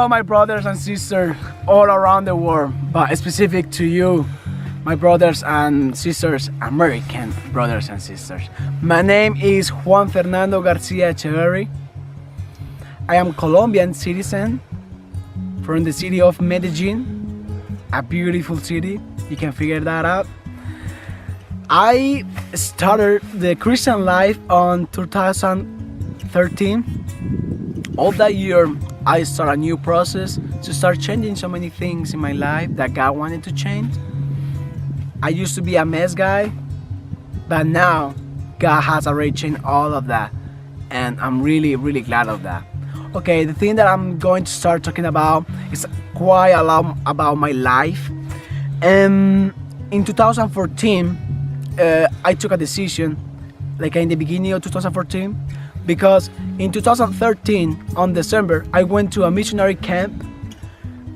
Hello, my brothers and sisters all around the world, but specific to you, my brothers and sisters, American brothers and sisters. My name is Juan Fernando Garcia Echeverri. I am Colombian citizen from the city of Medellin, a beautiful city. You can figure that out. I started the Christian life on 2013. All that year, I started a new process to start changing so many things in my life that God wanted to change. I used to be a mess guy, but now God has already changed all of that, and I'm really, really glad of that. Okay, the thing that I'm going to start talking about is quite a lot about my life. In 2014, I took a decision, like in the beginning of 2014, because in 2013, on December, I went to a missionary camp,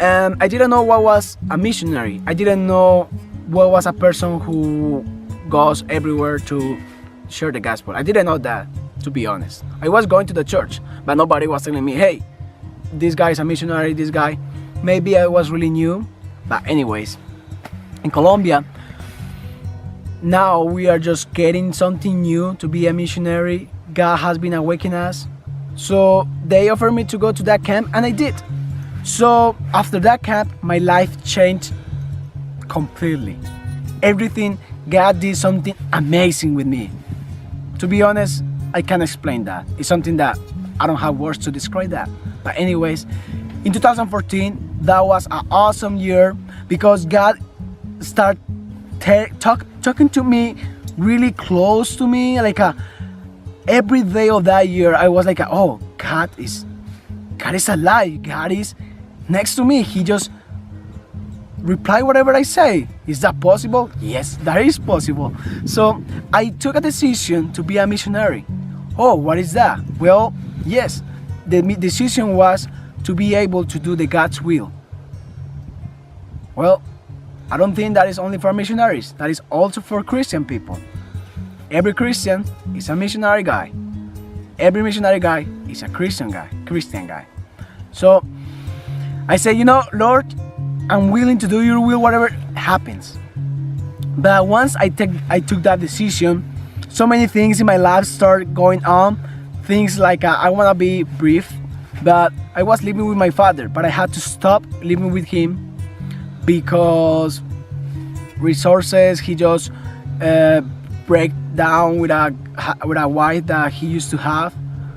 and I didn't know what was a missionary. I didn't know what was a person who goes everywhere to share the gospel. I didn't know that, to be honest. I was going to the church, but nobody was telling me, hey, this guy is a missionary, this guy. Maybe I was really new, but anyways, in Colombia, now we are just getting something new to be a missionary. God has been awakening us. So they offered me to go to that camp, and I did. So after that camp, my life changed completely. Everything, God did something amazing with me. To be honest, I can't explain that. It's something that I don't have words to describe that. But anyways, in 2014, that was an awesome year because God started talking to me really close to me. Like every day of that year, I was like, oh, God is alive. God is next to me. He just reply whatever I say. Is that possible? Yes, that is possible. So I took a decision to be a missionary. Oh, what is that? Well, yes, the decision was to be able to do the God's will. Well, I don't think that is only for missionaries. That is also for Christian people. Every Christian is a missionary guy. Every missionary guy is a Christian guy. So I say, Lord, I'm willing to do your will, whatever happens. But once I took that decision, so many things in my life started going on. Things like I want to be brief, but I was living with my father, but I had to stop living with him because resources, he just break down with a wife that he used to have.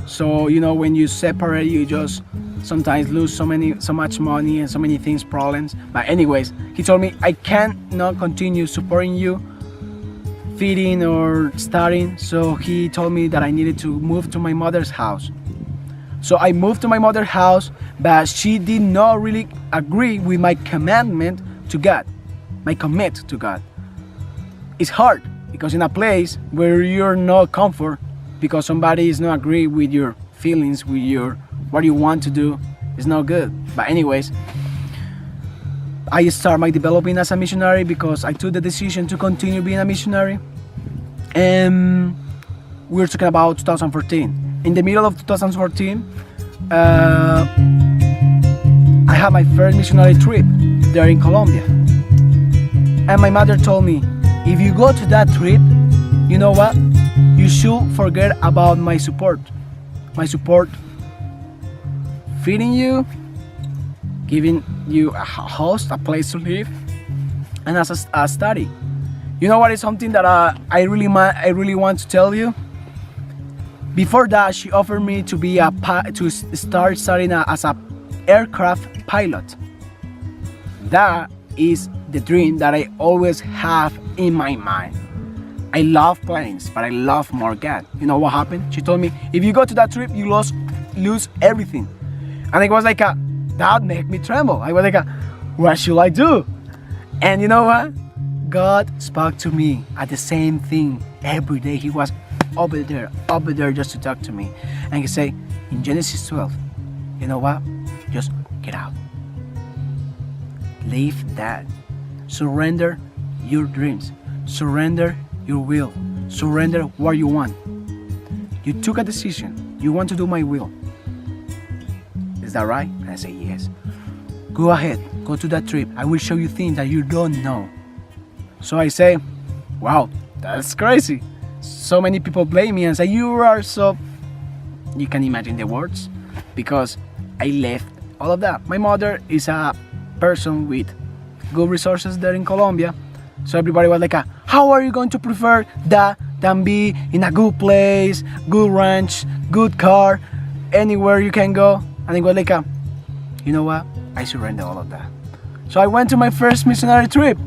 So when you separate, you just sometimes lose so much money and so many things, problems. But anyways, he told me I cannot continue supporting you, feeding or studying. So he told me that I needed to move to my mother's house. So I moved to my mother's house, but she did not really agree with my commandment to God, my commit to God. It's hard because in a place where you're not comfort, because somebody is not agree with your feelings, with your what you want to do, is not good. But anyways, I start my developing as a missionary because I took the decision to continue being a missionary. And we're talking about 2014. In the middle of 2014, I had my first missionary trip there in Colombia. And my mother told me, if you go to that trip, you know what? You should forget about my support. My support feeding you, giving you a house, a place to live, and as a study. You know what is something that I really want to tell you? Before that, she offered me to be to start studying as a aircraft pilot. That is the dream that I always have in my mind. I love planes, but I love more God. You know what happened? She told me, if you go to that trip, you lose everything. And it was like that made me tremble. I was like what should I do? And you know what? God spoke to me at the same thing every day. He was over there just to talk to me. And he said, in Genesis 12, you know what? Just get out. Leave that. Surrender your dreams. Surrender your will. Surrender what you want. You took a decision. You want to do my will. Is that right? And I say, yes. Go ahead, go to that trip. I will show you things that you don't know. So I say, wow, that's crazy. So many people blame me and say, you are so... You can imagine the words, because I left all of that. My mother is a person with good resources there in Colombia. So everybody was like, how are you going to prefer that than be in a good place, good ranch, good car, anywhere you can go? And it was like, you know what? I surrender all of that. So I went to my first missionary trip.